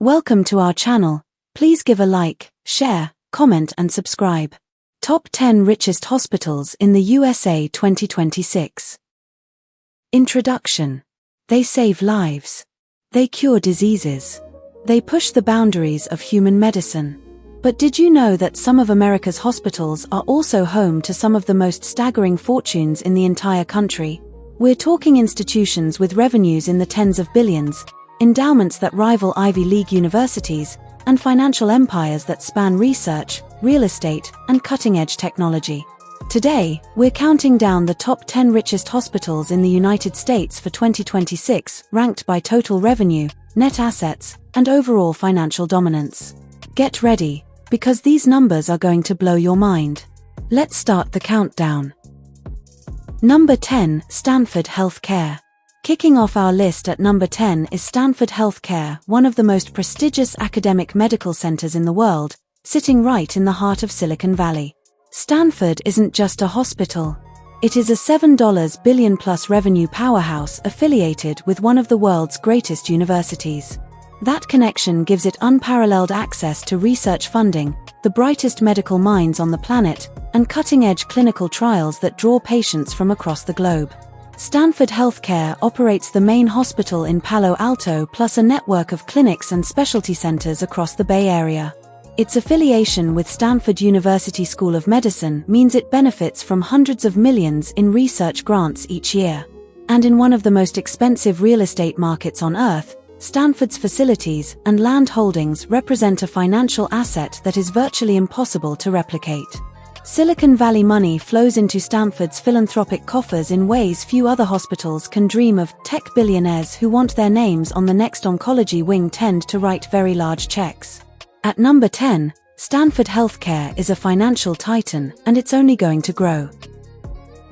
Welcome to our channel. Please give a like, share, comment and subscribe. Top 10 Richest Hospitals in the USA 2026. Introduction. They save lives. They cure diseases. They push the boundaries of human medicine. But did you know that some of America's hospitals are also home to some of the most staggering fortunes in the entire country? We're talking institutions with revenues in the tens of billions, endowments that rival Ivy League universities, and financial empires that span research, real estate, and cutting-edge technology. Today, we're counting down the top 10 richest hospitals in the United States for 2026, ranked by total revenue, net assets, and overall financial dominance. Get ready, because these numbers are going to blow your mind. Let's start the countdown. Number 10, Stanford Healthcare. Kicking off our list at number 10 is Stanford Healthcare, one of the most prestigious academic medical centers in the world, sitting right in the heart of Silicon Valley. Stanford isn't just a hospital. It is a $7 billion-plus revenue powerhouse affiliated with one of the world's greatest universities. That connection gives it unparalleled access to research funding, the brightest medical minds on the planet, and cutting-edge clinical trials that draw patients from across the globe. Stanford Healthcare operates the main hospital in Palo Alto plus a network of clinics and specialty centers across the Bay Area. Its affiliation with Stanford University School of Medicine means it benefits from hundreds of millions in research grants each year. And in one of the most expensive real estate markets on Earth, Stanford's facilities and land holdings represent a financial asset that is virtually impossible to replicate. Silicon Valley money flows into Stanford's philanthropic coffers in ways few other hospitals can dream of. Tech billionaires who want their names on the next oncology wing tend to write very large checks. At number 10, Stanford Healthcare is a financial titan, and it's only going to grow.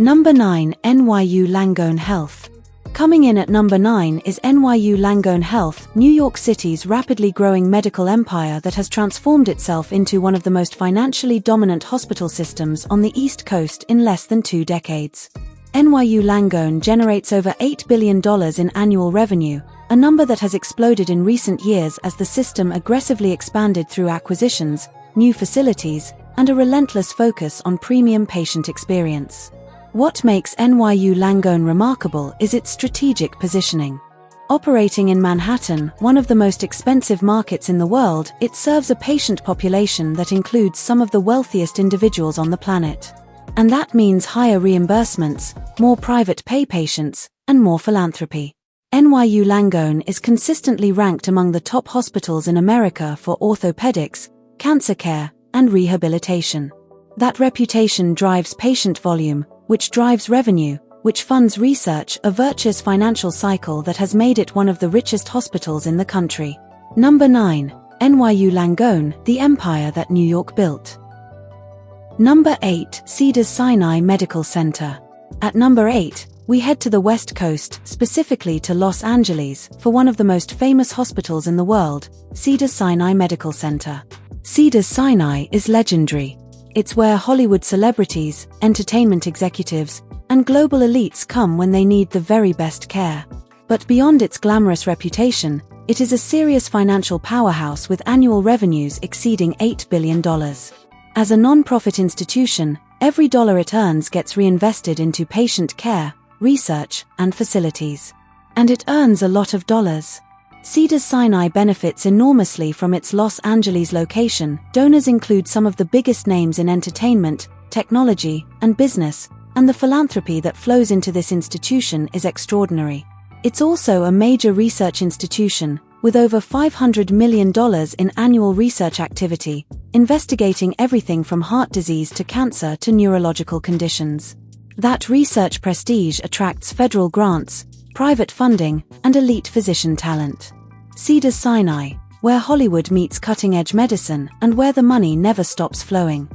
Number 9, NYU Langone Health. Coming in at number 9 is NYU Langone Health, New York City's rapidly growing medical empire that has transformed itself into one of the most financially dominant hospital systems on the East Coast in less than 2 decades. NYU Langone generates over $8 billion in annual revenue, a number that has exploded in recent years as the system aggressively expanded through acquisitions, new facilities, and a relentless focus on premium patient experience. What makes NYU Langone remarkable is its strategic positioning. Operating in Manhattan, one of the most expensive markets in the world, it serves a patient population that includes some of the wealthiest individuals on the planet. And that means higher reimbursements, more private pay patients, and more philanthropy. NYU Langone is consistently ranked among the top hospitals in America for orthopedics, cancer care, and rehabilitation. That reputation drives patient volume, which drives revenue, which funds research, a virtuous financial cycle that has made it one of the richest hospitals in the country. Number 9, NYU Langone, the empire that New York built. Number 8, Cedars Sinai Medical Center. At number 8, we head to the West Coast, specifically to Los Angeles, for one of the most famous hospitals in the world, Cedars Sinai Medical Center. Cedars Sinai is legendary. It's where Hollywood celebrities, entertainment executives, and global elites come when they need the very best care. But beyond its glamorous reputation, it is a serious financial powerhouse with annual revenues exceeding $8 billion. As a non-profit institution, every dollar it earns gets reinvested into patient care, research, and facilities. And it earns a lot of dollars. Cedars Sinai benefits enormously from its Los Angeles location. Donors include some of the biggest names in entertainment, technology, and business, and the philanthropy that flows into this institution is extraordinary. It's also a major research institution, with over $500 million in annual research activity, investigating everything from heart disease to cancer to neurological conditions. That research prestige attracts federal grants, private funding, and elite physician talent. Cedars Sinai, where Hollywood meets cutting-edge medicine and where the money never stops flowing.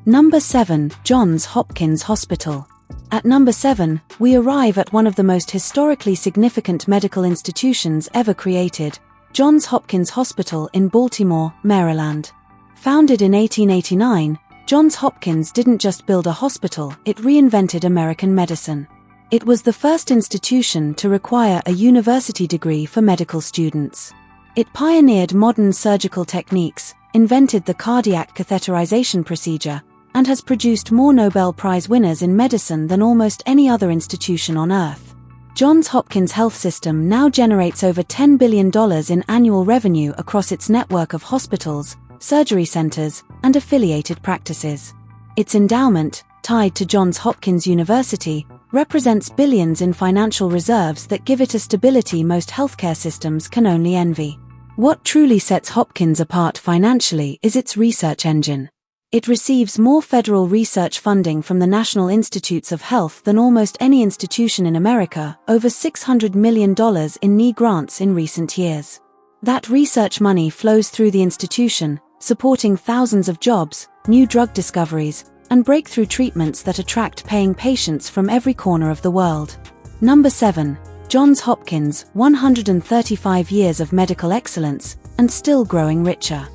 Number 7, Johns Hopkins Hospital. At number 7, we arrive at one of the most historically significant medical institutions ever created, Johns Hopkins Hospital in Baltimore, Maryland. Founded in 1889, Johns Hopkins didn't just build a hospital, it reinvented American medicine. It was the first institution to require a university degree for medical students. It pioneered modern surgical techniques, invented the cardiac catheterization procedure, and has produced more Nobel Prize winners in medicine than almost any other institution on Earth. Johns Hopkins Health System now generates over $10 billion in annual revenue across its network of hospitals, surgery centers, and affiliated practices. Its endowment, tied to Johns Hopkins University, represents billions in financial reserves that give it a stability most healthcare systems can only envy. What truly sets Hopkins apart financially is its research engine. It receives more federal research funding from the National Institutes of Health than almost any institution in America, over $600 million in NE grants in recent years. That research money flows through the institution, supporting thousands of jobs, new drug discoveries, and breakthrough treatments that attract paying patients from every corner of the world. Number 7. Johns Hopkins, 135 years of medical excellence, and still growing richer.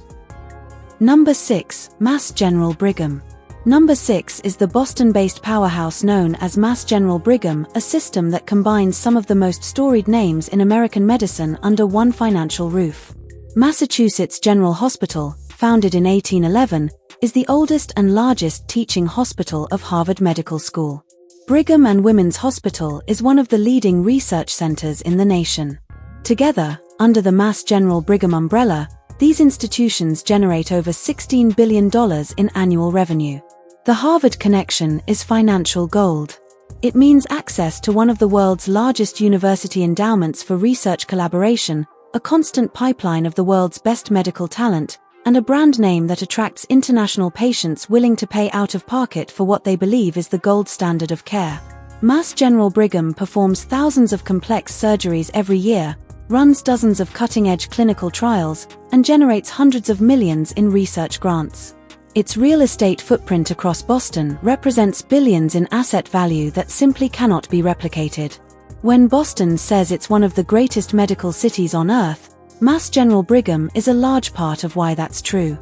Number 6. Mass General Brigham. Number 6 is the Boston-based powerhouse known as Mass General Brigham, a system that combines some of the most storied names in American medicine under one financial roof. Massachusetts General Hospital, founded in 1811, is the oldest and largest teaching hospital of Harvard Medical School. Brigham and Women's Hospital is one of the leading research centers in the nation. Together, under the Mass General Brigham umbrella, these institutions generate over $16 billion in annual revenue. The Harvard connection is financial gold. It means access to one of the world's largest university endowments for research collaboration, a constant pipeline of the world's best medical talent, and a brand name that attracts international patients willing to pay out of pocket for what they believe is the gold standard of care. Mass General Brigham performs thousands of complex surgeries every year, runs dozens of cutting-edge clinical trials, and generates hundreds of millions in research grants. Its real estate footprint across Boston represents billions in asset value that simply cannot be replicated. When Boston says it's one of the greatest medical cities on Earth, Mass General Brigham is a large part of why that's true.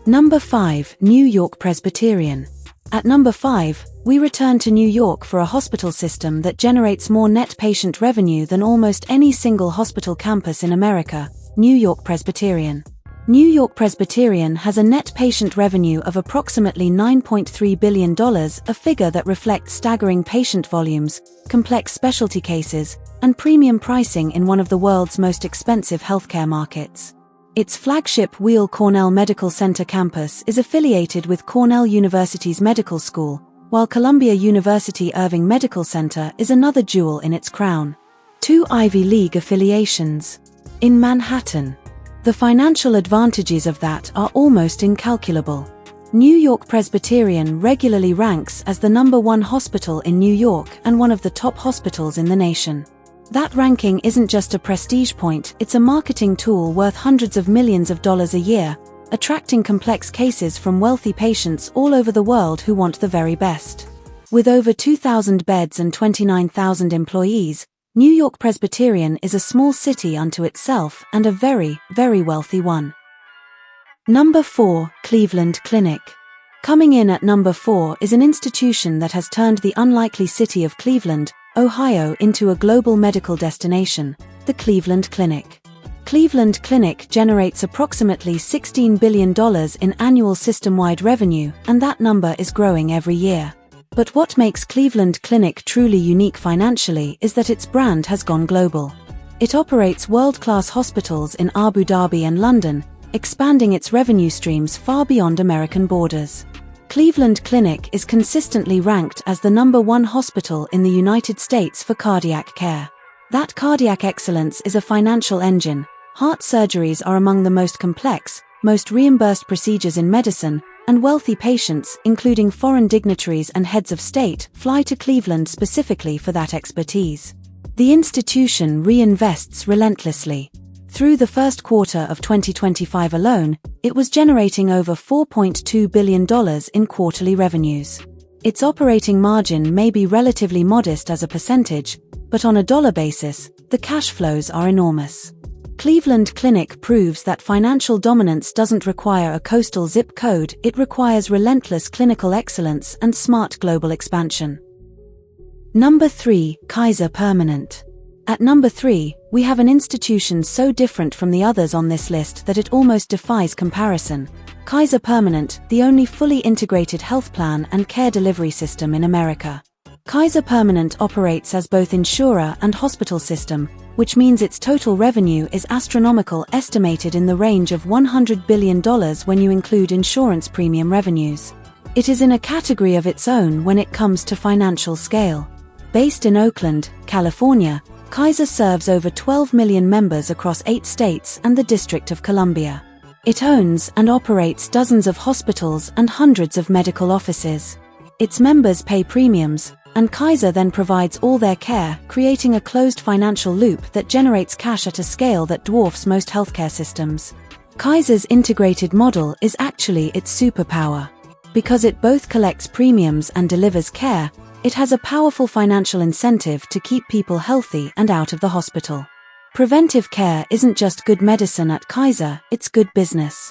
Number 5. New York Presbyterian. At number 5, we return to New York for a hospital system that generates more net patient revenue than almost any single hospital campus in America, New York Presbyterian. New York Presbyterian has a net patient revenue of approximately $9.3 billion, a figure that reflects staggering patient volumes, complex specialty cases, and premium pricing in one of the world's most expensive healthcare markets. Its flagship Weill Cornell Medical Center campus is affiliated with Cornell University's medical school, while Columbia University Irving Medical Center is another jewel in its crown. 2 Ivy League affiliations. In Manhattan. The financial advantages of that are almost incalculable. New York Presbyterian regularly ranks as the #1 hospital in New York and one of the top hospitals in the nation. That ranking isn't just a prestige point, it's a marketing tool worth hundreds of millions of dollars a year, attracting complex cases from wealthy patients all over the world who want the very best. With over 2,000 beds and 29,000 employees, New York Presbyterian is a small city unto itself and a very, very wealthy one. Number 4. Cleveland Clinic. Coming in at number 4 is an institution that has turned the unlikely city of Cleveland, Ohio into a global medical destination, the Cleveland Clinic. Cleveland Clinic generates approximately $16 billion in annual system-wide revenue, and that number is growing every year. But what makes Cleveland Clinic truly unique financially is that its brand has gone global. It operates world-class hospitals in Abu Dhabi and London, expanding its revenue streams far beyond American borders. Cleveland Clinic is consistently ranked as the #1 hospital in the United States for cardiac care. That cardiac excellence is a financial engine. Heart surgeries are among the most complex, most reimbursed procedures in medicine, and wealthy patients, including foreign dignitaries and heads of state, fly to Cleveland specifically for that expertise. The institution reinvests relentlessly. Through the first quarter of 2025 alone, it was generating over $4.2 billion in quarterly revenues. Its operating margin may be relatively modest as a percentage, but on a dollar basis, the cash flows are enormous. Cleveland Clinic proves that financial dominance doesn't require a coastal zip code, it requires relentless clinical excellence and smart global expansion. Number 3. Kaiser Permanente. At number 3, We have an institution so different from the others on this list that it almost defies comparison. Kaiser Permanente, the only fully integrated health plan and care delivery system in America. Kaiser Permanente operates as both insurer and hospital system, which means its total revenue is astronomical, estimated in the range of $100 billion when you include insurance premium revenues. It is in a category of its own when it comes to financial scale. Based in Oakland, California, Kaiser serves over 12 million members across 8 states and the District of Columbia. It owns and operates dozens of hospitals and hundreds of medical offices. Its members pay premiums, and Kaiser then provides all their care, creating a closed financial loop that generates cash at a scale that dwarfs most healthcare systems. Kaiser's integrated model is actually its superpower. Because it both collects premiums and delivers care, it has a powerful financial incentive to keep people healthy and out of the hospital. Preventive care isn't just good medicine at Kaiser, it's good business.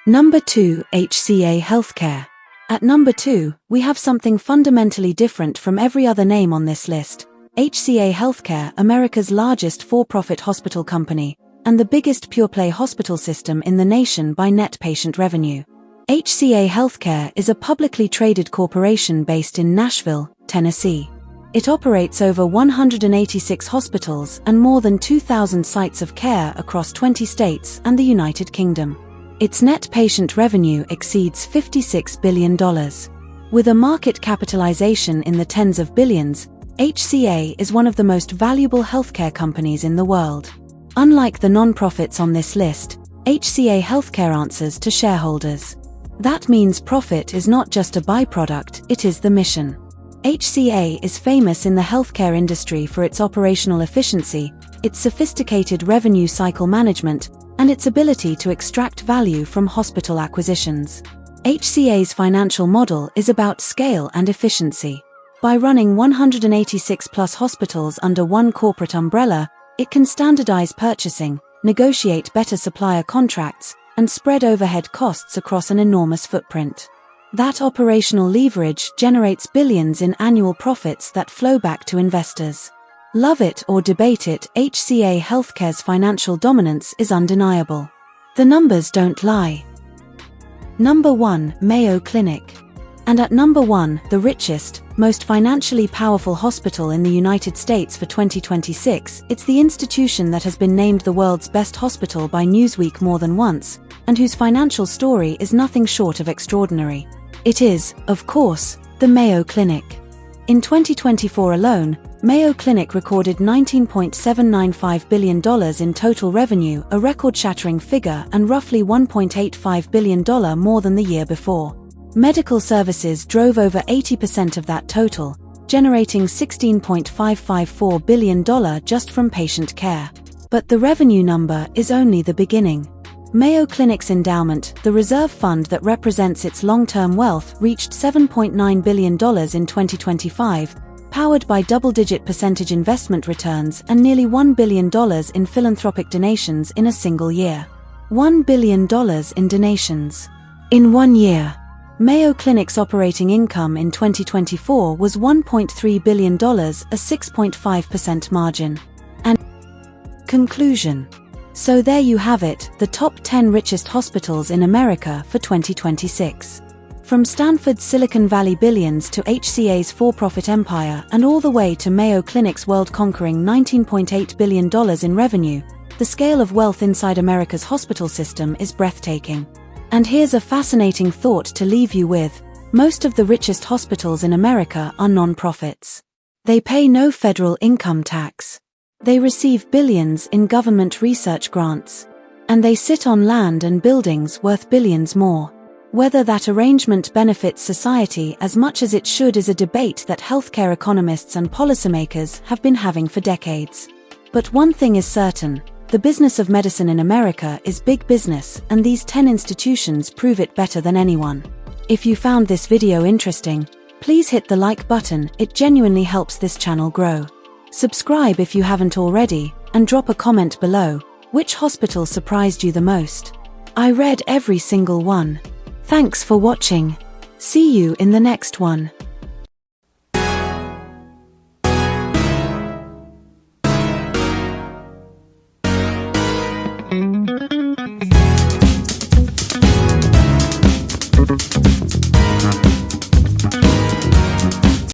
Number 2, HCA Healthcare. At number 2, we have something fundamentally different from every other name on this list. HCA Healthcare, America's largest for-profit hospital company, and the biggest pure-play hospital system in the nation by net patient revenue. HCA Healthcare is a publicly traded corporation based in Nashville, Tennessee. It operates over 186 hospitals and more than 2,000 sites of care across 20 states and the United Kingdom. Its net patient revenue exceeds $56 billion. With a market capitalization in the tens of billions, HCA is one of the most valuable healthcare companies in the world. Unlike the non-profits on this list, HCA Healthcare answers to shareholders. That means profit is not just a byproduct, it is the mission. HCA is famous in the healthcare industry for its operational efficiency, its sophisticated revenue cycle management, and its ability to extract value from hospital acquisitions. HCA's financial model is about scale and efficiency. By running 186+ hospitals under one corporate umbrella, it can standardize purchasing, negotiate better supplier contracts, and spread overhead costs across an enormous footprint. That operational leverage generates billions in annual profits that flow back to investors. Love it or debate it, HCA Healthcare's financial dominance is undeniable. The numbers don't lie. Number 1, Mayo Clinic. And at number 1, the richest, most financially powerful hospital in the United States for 2026, it's the institution that has been named the world's best hospital by Newsweek more than once, and whose financial story is nothing short of extraordinary. It is, of course, the Mayo Clinic. In 2024 alone, Mayo Clinic recorded $19.795 billion in total revenue, a record-shattering figure, and roughly $1.85 billion more than the year before. Medical services drove over 80% of that total, generating $16.554 billion just from patient care. But the revenue number is only the beginning. Mayo Clinic's endowment, the reserve fund that represents its long-term wealth, reached $7.9 billion in 2025, powered by double-digit percentage investment returns and nearly $1 billion in philanthropic donations in a single year. $1 billion in donations. In 1 year. Mayo Clinic's operating income in 2024 was $1.3 billion, a 6.5% margin. And conclusion. So there you have it, the top 10 richest hospitals in America for 2026. From Stanford's Silicon Valley billions to HCA's for-profit empire and all the way to Mayo Clinic's world-conquering $19.8 billion in revenue, the scale of wealth inside America's hospital system is breathtaking. And here's a fascinating thought to leave you with: most of the richest hospitals in America are non-profits. They pay no federal income tax. They receive billions in government research grants. And they sit on land and buildings worth billions more. Whether that arrangement benefits society as much as it should is a debate that healthcare economists and policymakers have been having for decades. But one thing is certain: the business of medicine in America is big business, and these 10 institutions prove it better than anyone. If you found this video interesting, please hit the like button, it genuinely helps this channel grow. Subscribe if you haven't already, and drop a comment below. Which hospital surprised you the most? I read every single one. Thanks for watching. See you in the next one.